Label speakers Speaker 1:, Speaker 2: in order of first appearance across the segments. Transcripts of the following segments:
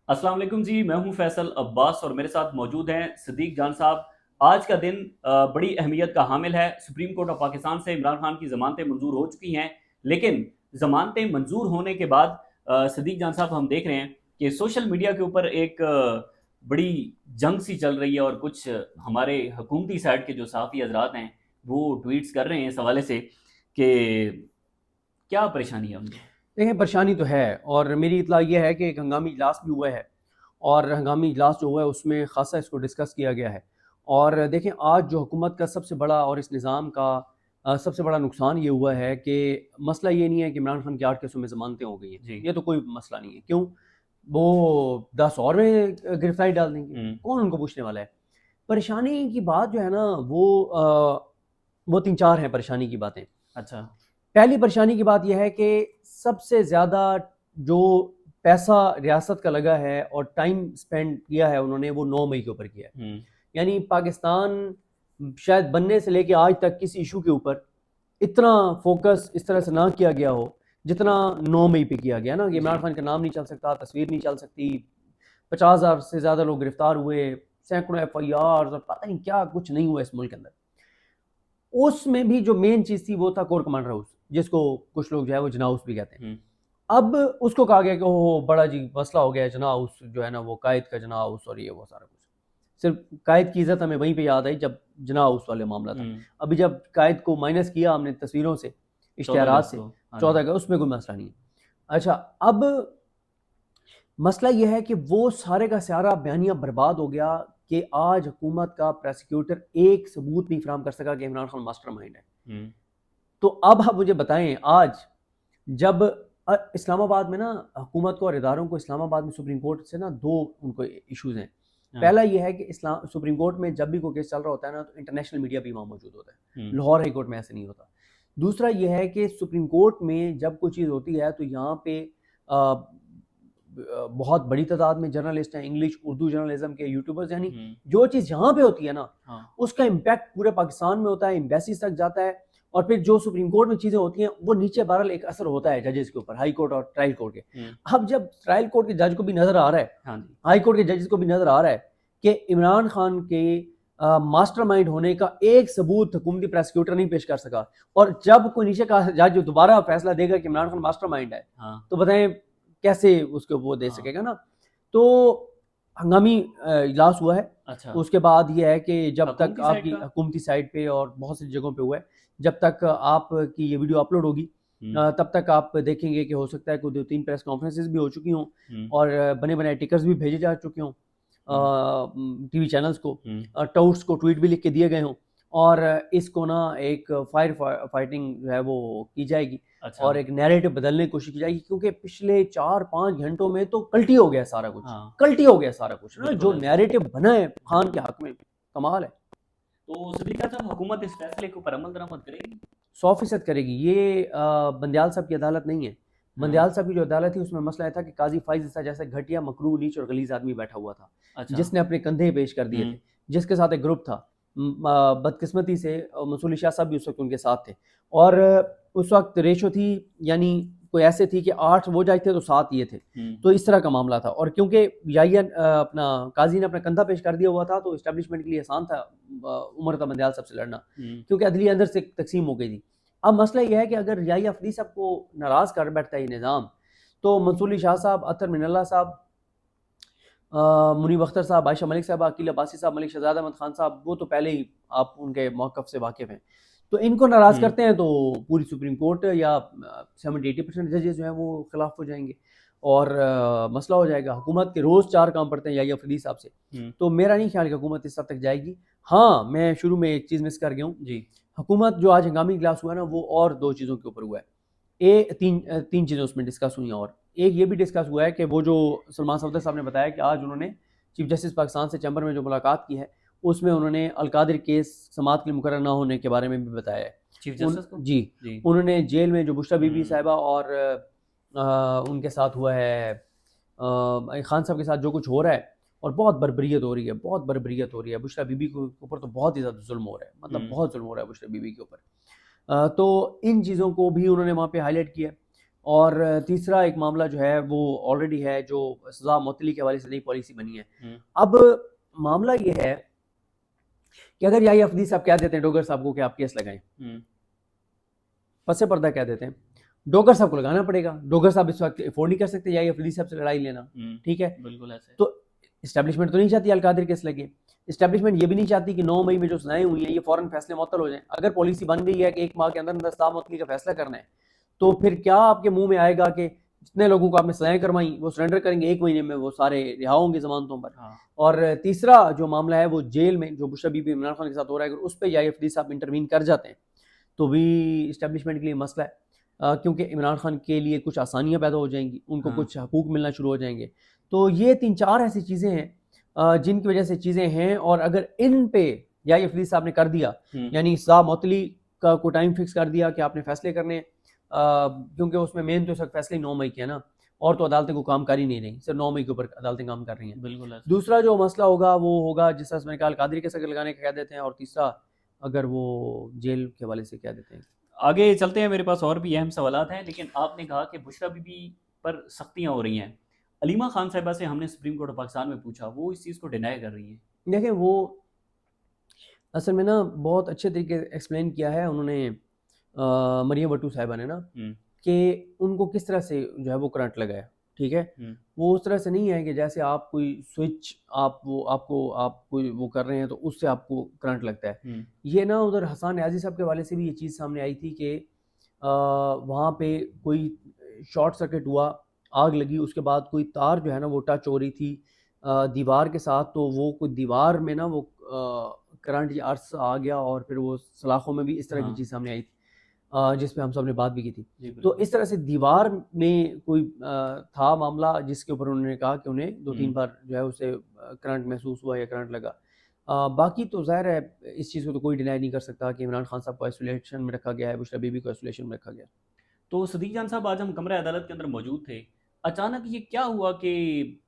Speaker 1: السلام علیکم جی، میں ہوں فیصل عباس اور میرے ساتھ موجود ہیں صدیق جان صاحب۔ آج کا دن بڑی اہمیت کا حامل ہے۔ سپریم کورٹ آف پاکستان سے عمران خان کی ضمانتیں منظور ہو چکی ہیں، لیکن ضمانتیں منظور ہونے کے بعد صدیق جان صاحب ہم دیکھ رہے ہیں کہ سوشل میڈیا کے اوپر ایک بڑی جنگ سی چل رہی ہے، اور کچھ ہمارے حکومتی سائڈ کے جو صحافی حضرات ہیں وہ ٹویٹس کر رہے ہیں اس حوالے سے کہ کیا پریشانی ہے ان کو۔
Speaker 2: دیکھیں، پریشانی تو ہے، اور میری اطلاع یہ ہے کہ ایک ہنگامی اجلاس بھی ہوا ہے، اور ہنگامی اجلاس جو ہوا ہے اس میں خاصا اس کو ڈسکس کیا گیا ہے۔ اور دیکھیں، آج جو حکومت کا سب سے بڑا اور اس نظام کا سب سے بڑا نقصان یہ ہوا ہے کہ مسئلہ یہ نہیں ہے کہ عمران خان کی 8 کیسوں میں ضمانتیں ہو گئی ہیں،
Speaker 1: جی
Speaker 2: یہ تو کوئی مسئلہ نہیں ہے۔ کیوں؟ وہ 10 اور میں گرفتاری ڈال دیں گے، کون ان کو پوچھنے والا ہے؟ پریشانی کی بات جو ہے نا وہ 3-4 ہیں پریشانی کی باتیں۔
Speaker 1: اچھا۔
Speaker 2: پہلی پریشانی کی بات یہ ہے کہ سب سے زیادہ جو پیسہ ریاست کا لگا ہے اور ٹائم سپینڈ کیا ہے انہوں نے، وہ 9 مئی کے اوپر کیا ہے۔ یعنی پاکستان شاید بننے سے لے کے آج تک کسی ایشو کے اوپر اتنا فوکس اس طرح سے نہ کیا گیا ہو جتنا 9 مئی پہ کیا گیا نا، کہ عمران خان کا نام نہیں چل سکتا، تصویر نہیں چل سکتی، 50,000 سے زیادہ لوگ گرفتار ہوئے، سینکڑوں ایف آئی آر، اور پتہ نہیں کیا کچھ نہیں ہوا اس ملک کے اندر۔ اس میں بھی جو مین چیز تھی وہ تھا کور کمانڈر ہاؤس، جس کو کچھ لوگ جو ہے وہ جناح ہاؤس بھی کہتے ہیں۔ اب اس کو کہا گیا کہ وہ بڑا جی مسئلہ ہو گیا ہے، جناح ہاؤس جو ہے نا وہ قائد کا جناح ہاؤس، اور یہ وہ سارا کچھ۔ صرف قائد کی عزت ہمیں وہیں پہ یاد آئی جب جناح ہاؤس والے معاملہ تھا۔ ابھی جب قائد کو مائنس کیا ہم نے تصویروں سے، اشتہارات سے، 14 کا، اس میں کوئی مسئلہ نہیں ہے۔ اچھا، اب مسئلہ یہ ہے کہ وہ سارے کا سارا بیانیہ برباد ہو گیا کہ آج حکومت کا پروسیکیوٹر ایک ثبوت نہیں فراہم کر سکا کہ عمران خان ماسٹر مائنڈ ہے۔ تو اب آپ مجھے بتائیں، آج جب اسلام آباد میں نا حکومت کو اور اداروں کو اسلام آباد میں سپریم کورٹ سے نا 2 ان کو ایشوز ہیں۔ پہلا یہ ہے کہ سپریم کورٹ میں جب بھی کوئی کیس چل رہا ہوتا ہے نا تو انٹرنیشنل میڈیا بھی وہاں موجود ہوتا ہے، لاہور ہائی کورٹ میں ایسے نہیں ہوتا۔ دوسرا یہ ہے کہ سپریم کورٹ میں جب کوئی چیز ہوتی ہے تو یہاں پہ بہت بڑی تعداد میں جرنلسٹ ہیں، انگلش اردو جرنلزم کے یوٹیوبرز، یعنی جو چیز یہاں پہ ہوتی ہے نا اس کا امپیکٹ پورے پاکستان میں ہوتا ہے، ایمبیسیز تک جاتا ہے، اور پھر جو سپریم کورٹ میں چیزیں ہوتی ہیں وہ نیچے بہرحال ایک اثر ہوتا ہے ججز کے اوپر، ہائی کورٹ اور ٹرائل کورٹ کے۔ اب جب ٹرائل کورٹ کے جج کو بھی نظر آ رہا ہے، ہائی کورٹ کے ججز کو بھی نظر آ رہا ہے کہ عمران خان کے ماسٹر مائنڈ ہونے کا ایک ثبوت حکومتی پروسیکیوٹر نہیں پیش کر سکا، اور جب کوئی نیچے کا جج دوبارہ فیصلہ دے گا کہ عمران خان ماسٹر مائنڈ ہے، تو بتائیں کیسے اس کو وہ دے سکے گا نا۔ تو ہنگامی اجلاس ہوا ہے۔ اس کے بعد یہ ہے کہ جب تک آپ کی حکومتی سائٹ پہ اور بہت سی جگہوں پہ ہوا ہے، جب تک آپ کی یہ ویڈیو اپلوڈ ہوگی تب تک آپ دیکھیں گے کہ ہو سکتا ہے کوئی 2-3 پریس کانفرنسز بھی ہو چکی ہوں، اور بنے بنائے ٹکرز بھی بھیجے جا چکے ہوں ٹی وی چینلز کو، ٹاؤٹس کو ٹویٹ بھی لکھ کے دیے گئے ہوں، اور اس کو نا ایک فائر فائٹنگ جو ہے وہ کی جائے گی، اور ایک نیریٹو بدلنے کی کوشش کی جائے گی، کیونکہ پچھلے 4-5 گھنٹوں میں تو کلٹی ہو گیا سارا کچھ، کلٹی ہو گیا سارا کچھ نا، جو نیریٹو بنا ہے خان کے حق میں، کمال ہے۔
Speaker 1: تو صدیقہ صاحب، حکومت اس فیصلے کے اوپر عمل درآمد کرے گی؟
Speaker 2: 100% کرے گی۔ یہ بندیال صاحب کی عدالت نہیں ہے۔ بندیال صاحب کی جو عدالت تھی اس میں مسئلہ یہ تھا کہ قاضی فائز عیسیٰ جیسا گھٹیا، مکروہ، نیچ اور غلیظ آدمی بیٹھا ہوا تھا، جس نے اپنے کندھے پیش کر دیے تھے، جس کے ساتھ ایک گروپ تھا۔ بدقسمتی سے منصور شاہ صاحب بھی اس وقت ان کے ساتھ تھے، اور اس وقت ریشو تھی، یعنی کوئی ایسے تھی کہ 8 وہ جج تھے تو 7 یہ تھے، تو اس طرح کا معاملہ تھا۔ اور کیونکہ اپنا قاضی نے اپنا کندھا پیش کر دیا ہوا تھا تو اسٹیبلشمنٹ کے لیے آسان تھا عمر تھا بندیال صاحب سے لڑنا، کیونکہ عدلیہ اندر سے تقسیم ہو گئی تھی۔ اب مسئلہ یہ ہے کہ اگر یحییٰ فریدی صاحب کو ناراض کر بیٹھتا ہے یہ نظام، تو منصور علی شاہ صاحب، اطہر من اللہ صاحب، منیب اختر صاحب، عائشہ ملک صاحبہ، عقیل عباسی صاحب، ملک شہزاد احمد خان صاحب، وہ تو پہلے ہی آپ ان کے موقف سے واقف ہیں، تو ان کو ناراض کرتے ہیں تو پوری سپریم کورٹ یا 70-80% ججز جو ہیں وہ خلاف ہو جائیں گے، اور مسئلہ ہو جائے گا۔ حکومت کے روز 4 کام پڑتے ہیں یحییٰ فریدی صاحب سے، تو میرا نہیں خیال کہ حکومت اس حد تک جائے گی۔ ہاں، میں شروع میں ایک چیز مس کر گیا ہوں جی، حکومت جو آج ہنگامی اجلاس ہوا ہے نا وہ اور 2 چیزوں کے اوپر ہوا ہے، تین چیزیں اس میں ڈسکس ہوئی ہیں، اور ایک یہ بھی ڈسکس ہوا ہے کہ وہ جو سلمان صفدر صاحب نے بتایا کہ آج انہوں نے چیف جسٹس پاکستان سے چیمبر میں جو ملاقات کی ہے اس میں انہوں نے القادر کیس سماعت کے لیے مقرر نہ ہونے کے بارے میں بھی بتایا ہے۔
Speaker 1: چیف جسٹس کو
Speaker 2: جی، انہوں نے جیل میں جو بشریٰ بی بی صاحبہ اور ان کے ساتھ ہوا ہے، خان صاحب کے ساتھ جو کچھ ہو رہا ہے، اور بہت بربریت ہو رہی ہے، بہت بربریت ہو رہی ہے بشریٰ بی بی کے اوپر، تو بہت ہی زیادہ ظلم ہو رہا ہے، مطلب بہت ظلم ہو رہا ہے بشریٰ بی بی کے اوپر، تو ان چیزوں کو بھی انہوں نے وہاں پہ ہائی لائٹ کیا ہے۔ اور تیسرا ایک معاملہ جو ہے وہ آلریڈی ہے جو سزا معطلی کے حوالے سے نئی پالیسی بنی ہے. اب معاملہ یہ ہے کہ اگر یحییٰ افریدی صاحب کہہ دیتے ہیں ڈوگر صاحب کو کہ آپ کیس لگائیں, پس پردہ کہہ دیتے ہیں, ڈوگر صاحب کو لگانا پڑے گا. ڈوگر صاحب اس وقت افورڈ نہیں کر سکتے یحییٰ افریدی صاحب سے لڑائی لینا, ٹھیک ہے,
Speaker 1: بالکل ایسے.
Speaker 2: تو اسٹیبلشمنٹ تو نہیں چاہتی القادری کیس لگے, اسٹیبلشمنٹ یہ بھی نہیں چاہتی کہ 9 مئی میں جو سزائیں ہوئی ہیں یہ فوراً فیصلے معطل ہو جائیں. اگر پالیسی بن گئی ہے کہ 1 ماہ کے اندر سزا معطلی کا فیصلہ کرنا ہے, تو پھر کیا آپ کے منہ میں آئے گا کہ جتنے لوگوں کو آپ نے سزائیں کروائیں وہ سرنڈر کریں گے 1 مہینے میں, وہ سارے رہا ہوں گے ضمانتوں پر. اور تیسرا جو معاملہ ہے وہ جیل میں جو بشرا بی بی عمران خان کے ساتھ ہو رہا ہے, اگر اس پہ یحییٰ افریدی صاحب انٹروین کر جاتے ہیں تو بھی اسٹیبلشمنٹ کے لیے مسئلہ ہے, کیونکہ عمران خان کے لیے کچھ آسانیاں پیدا ہو جائیں گی, ان کو کچھ حقوق ملنا شروع ہو جائیں گے. تو یہ 3-4 ایسی چیزیں ہیں جن کی وجہ سے چیزیں ہیں. اور اگر ان پہ یحییٰ افریدی صاحب نے کر دیا, یعنی سزا معطلی کا کوئی ٹائم فکس کر دیا کہ آپ نے فیصلے کرنے, کیونکہ اس میں مین تو اس وقت فیصلے 9 مئی کے ہے نا, اور تو عدالتیں کو کام کر ہی نہیں رہی, صرف 9 مئی کے اوپر عدالتیں کام کر رہی ہیں.
Speaker 1: بالکل.
Speaker 2: دوسرا جو مسئلہ ہوگا وہ ہوگا جس طرح سے میں نے کہا القادری کے ساتھ لگانے کا کہہ دیتے ہیں, اور تیسرا اگر وہ جیل کے حوالے سے کہہ دیتے ہیں.
Speaker 1: آگے چلتے ہیں, میرے پاس اور بھی اہم سوالات ہیں, لیکن آپ نے کہا کہ بشرا بی بی پر سختیاں ہو رہی ہیں. علیمہ خان صاحبہ سے ہم نے سپریم کورٹ آف پاکستان میں پوچھا, وہ اس چیز کو ڈینائی کر رہی ہیں.
Speaker 2: دیکھیں وہ اصل میں نا بہت اچھے طریقے سے ایکسپلین کیا ہے انہوں نے, مریم بٹو صاحبہ نے نا, کہ ان کو کس طرح سے جو ہے وہ کرنٹ لگا ہے, ٹھیک ہے. وہ اس طرح سے نہیں ہے کہ جیسے آپ کوئی سوئچ آپ کوئی وہ کر رہے ہیں تو اس سے آپ کو کرنٹ لگتا ہے. یہ نا ادھر حسان نیازی صاحب کے حوالے سے بھی یہ چیز سامنے آئی تھی کہ وہاں پہ کوئی شارٹ سرکٹ ہوا, آگ لگی, اس کے بعد کوئی تار جو ہے نا وہ ٹچ ہو رہی تھی دیوار کے ساتھ, تو وہ کوئی دیوار میں نا وہ کرنٹ یا ارس آ گیا, اور پھر وہ سلاخوں میں بھی اس طرح کی چیز سامنے آئی تھی جس پہ ہم سب نے بات بھی کی تھی. تو اس طرح سے دیوار میں کوئی تھا معاملہ جس کے اوپر انہوں نے کہا کہ انہیں 2-3 بار جو ہے اسے کرنٹ محسوس ہوا یا کرنٹ لگا. باقی تو ظاہر ہے اس چیز کو تو کوئی ڈینائی نہیں کر سکتا کہ عمران خان صاحب کو آئسولیشن میں رکھا گیا ہے, بشرا بی بی کو آئسولیشن میں رکھا گیا.
Speaker 1: تو صدیق جان صاحب, آج ہم کمرہ عدالت کے اندر موجود تھے, اچانک یہ کیا ہوا کہ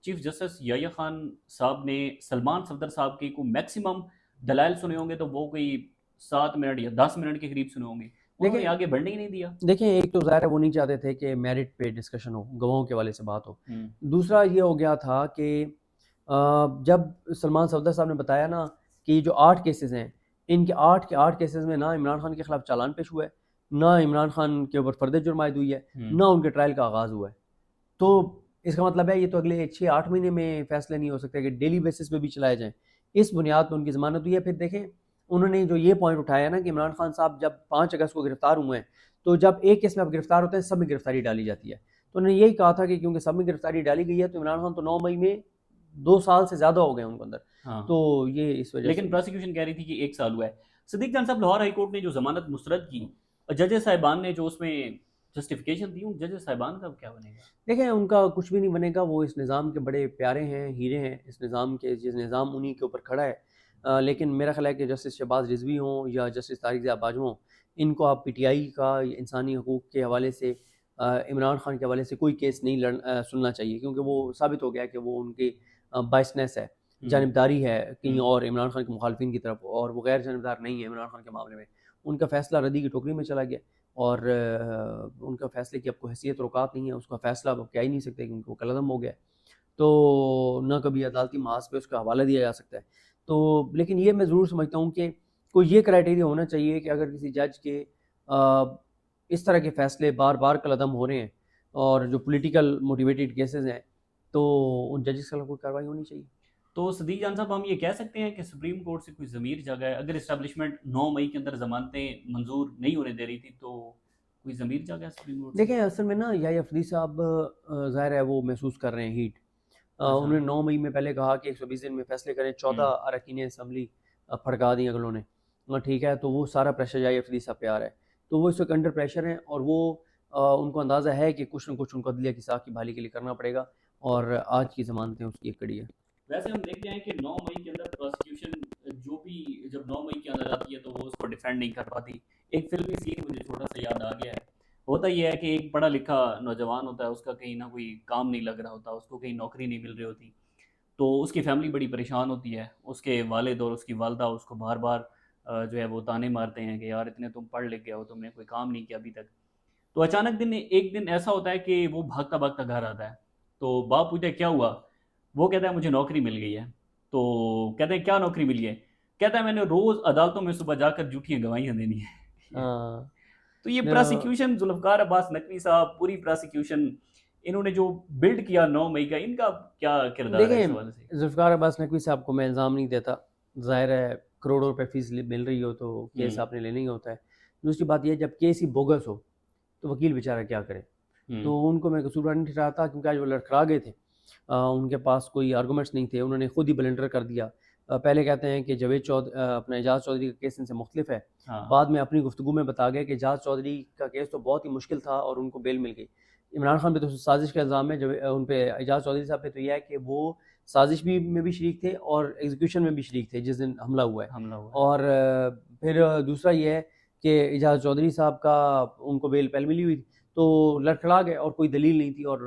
Speaker 1: چیف جسٹس یحییٰ خان صاحب نے سلمان صفدر صاحب کے کوئی میکسیمم دلائل سنے ہوں گے تو وہ کوئی 7 منٹ یا 10 منٹ کے قریب سنے ہوں گے, انہوں نے آگے بڑھنے ہی نہیں دیا.
Speaker 2: دیکھیں ایک تو ظاہر ہے وہ نہیں چاہتے تھے کہ میرٹ پہ ڈسکشن ہو, گواہوں کے حوالے سے بات ہو. دوسرا یہ ہو گیا تھا کہ جب سلمان صفدر صاحب نے بتایا نا کہ یہ جو 8 کیسز ہیں, ان کے 8 کے 8 کیسز میں نہ عمران خان کے خلاف چالان پیش ہوا ہے, نہ عمران خان کے اوپر فرد جرم عائد ہوئی ہے, نہ ان کے ٹرائل کا آغاز ہوا ہے. تو اس کا مطلب ہے یہ تو اگلے 6-8 مہینے میں فیصلے نہیں ہو سکتے کہ ڈیلی بیسس پہ بھی چلائے جائیں. اس بنیاد پہ ان کی ضمانت ہوئی ہے. پھر دیکھیں انہوں نے جو یہ پوائنٹ اٹھایا نا کہ عمران خان صاحب جب 5 اگست کو گرفتار ہوئے ہیں, تو جب ایک کیس میں آپ گرفتار ہوتے ہیں سب میں گرفتاری ڈالی جاتی ہے. تو انہوں نے یہی کہا تھا کہ کیونکہ سب میں گرفتاری ڈالی گئی ہے تو عمران خان تو 9 مئی میں 2 سال سے زیادہ ہو گئے ان کے اندر. تو یہ اس وجہ
Speaker 1: لیکن پروسیکیوشن کہہ رہی تھی کہ 1 سال ہوا ہے. صدیق جان صاحب, لاہور ہائی کورٹ نے جو ضمانت مسترد کی, ججز صاحبان نے جو اس میں جسٹیفیکیشن دی, ان ججز صاحبان کا کیا بنے گا؟
Speaker 2: دیکھیں ان کا کچھ بھی نہیں بنے گا, وہ اس نظام کے بڑے پیارے ہیں, ہیرے ہیں اس نظام کے, جس نظام انہی کے اوپر کھڑا ہے. لیکن میرا خیال ہے کہ جسٹس شہباز رضوی ہوں یا جسٹس طارق ضیاء باجوہ ہوں, ان کو آپ پی ٹی آئی کا انسانی حقوق کے حوالے سے عمران خان کے حوالے سے کوئی کیس نہیں سننا چاہیے, کیونکہ وہ ثابت ہو گیا کہ وہ ان کی بائسنس ہے, جانبداری ہے کہیں اور عمران خان کے مخالفین کی طرف, اور وہ غیر جانبدار نہیں ہے عمران خان کے معاملے میں. ان کا فیصلہ ردی کی ٹوکری میں چلا گیا, اور ان کا فیصلے کی اب کوئی حیثیت روکات نہیں ہے, اس کا فیصلہ اب کہہ ہی نہیں سکتے کیونکہ وہ کالعدم ہو گیا, تو نہ کبھی عدالتی محاذ پہ اس کا حوالہ دیا جا سکتا ہے. تو لیکن یہ میں ضرور سمجھتا ہوں کہ کوئی یہ کرائٹیریا ہونا چاہیے کہ اگر کسی جج کے اس طرح کے فیصلے بار بار کالعدم ہو رہے ہیں اور جو پولیٹیکل موٹیویٹڈ کیسز ہیں, تو ان ججز کے خلاف کوئی کارروائی ہونی چاہیے.
Speaker 1: تو صدیق جان صاحب, ہم یہ کہہ سکتے ہیں کہ سپریم کورٹ سے کوئی ضمیر جاگا ہے, اگر اسٹیبلشمنٹ 9 مئی کے اندر ضمانتیں منظور نہیں ہونے دے رہی تھی تو کوئی ضمیر جاگا ہے سپریم کورٹ؟
Speaker 2: دیکھیں اصل میں نا یحییٰ افریدی صاحب ظاہر ہے وہ محسوس کر رہے ہیں ہیٹ. انہوں نے 9 مئی میں پہلے کہا کہ 120 دن میں فیصلے کریں, 14 اراکین اسمبلی پھڑکا دیں اگلوں نے, ٹھیک ہے, تو وہ سارا پریشر یحییٰ افریدی صاحب پہ آ رہا ہے, تو وہ اس وقت انڈر پریشر ہیں, اور وہ ان کو اندازہ ہے کہ کچھ نہ کچھ ان کو عدلیہ کی ساکھ کی بحالی کے لیے کرنا پڑے گا, اور آج کی ضمانتیں اس کی ایک کڑی ہے.
Speaker 1: ویسے ہم دیکھتے ہیں کہ 9 مئی کے اندر پروسیکیوشن جو بھی جب 9 مئی کے اندر آتی ہے تو وہ اس کو ڈیفینڈ نہیں کر پاتی. ایک فلمی سین مجھے چھوٹا سا یاد آ گیا ہے. ہوتا یہ ہے کہ ایک پڑھا لکھا نوجوان ہوتا ہے, اس کا کہیں نہ کوئی کام نہیں لگ رہا ہوتا, اس کو کہیں نوکری نہیں مل رہی ہوتی, تو اس کی فیملی بڑی پریشان ہوتی ہے. اس کے والد اور اس کی والدہ اس کو بار بار جو ہے وہ تانے مارتے ہیں کہ یار اتنے تم پڑھ لکھ گئے ہو, تم نے کوئی کام نہیں کیا ابھی تک. تو اچانک ایک دن ایسا ہوتا ہے کہ وہ بھاگتا بھاگتا گھر آتا ہے، تو باپ پوچھتا ہے کیا ہوا؟ وہ کہتا ہے مجھے نوکری مل گئی ہے۔ تو کہتے ہیں کیا نوکری ملی ہے؟ کہتا ہے میں نے روز عدالتوں میں صبح جا کر جھوٹیاں گواہیاں دینی ہیں۔
Speaker 2: ہاں
Speaker 1: تو یہ
Speaker 2: نہ،
Speaker 1: پراسیکیوشن ذوالفقار عباس نقوی صاحب، پوری پراسیکیوشن انہوں نے جو بلڈ کیا 9 مئی کا، ان کا کیا کردار ہے
Speaker 2: دیکھیں
Speaker 1: اس حوالے سے؟
Speaker 2: ذوالفقار عباس نقوی صاحب کو میں الزام نہیں دیتا، ظاہر ہے کروڑوں روپے فیس مل رہی ہو تو کیس آپ نے لینا ہی ہوتا ہے۔ دوسری بات یہ ہے جب کیس ہی بوگس ہو تو وکیل بیچارہ کیا کرے، تو ان کو میں قصوروار نہیں ٹھہراتا کیونکہ آج وہ لڑکھڑا گئے تھے، ان کے پاس کوئی آرگومنٹس نہیں تھے، انہوں نے خود ہی بلنڈر کر دیا۔ پہلے کہتے ہیں کہ جاوید اپنا اعجاز چودھری کا کیس ان سے مختلف ہے، بعد میں اپنی گفتگو میں بتا گئے کہ اعجاز چودھری کا کیس تو بہت ہی مشکل تھا اور ان کو بیل مل گئی۔ عمران خان پہ تو سازش کا الزام ہے، جو ان پہ اعجاز چودھری صاحب پہ تو یہ ہے کہ وہ سازش میں بھی شریک تھے اور ایگزیکیوشن میں بھی شریک تھے جس دن حملہ ہوا ہے۔ اور پھر دوسرا یہ ہے کہ اعجاز چودھری صاحب کا ان کو بیل پہلے ملی ہوئی تھی تو لڑکھڑا گئے اور کوئی دلیل نہیں تھی، اور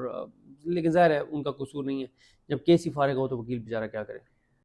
Speaker 2: لیکن ظاہر ہے ان کا قصور نہیں ہے، جب کیس ہی فارغ ہو تو وکیل بیچارہ کیا کرے۔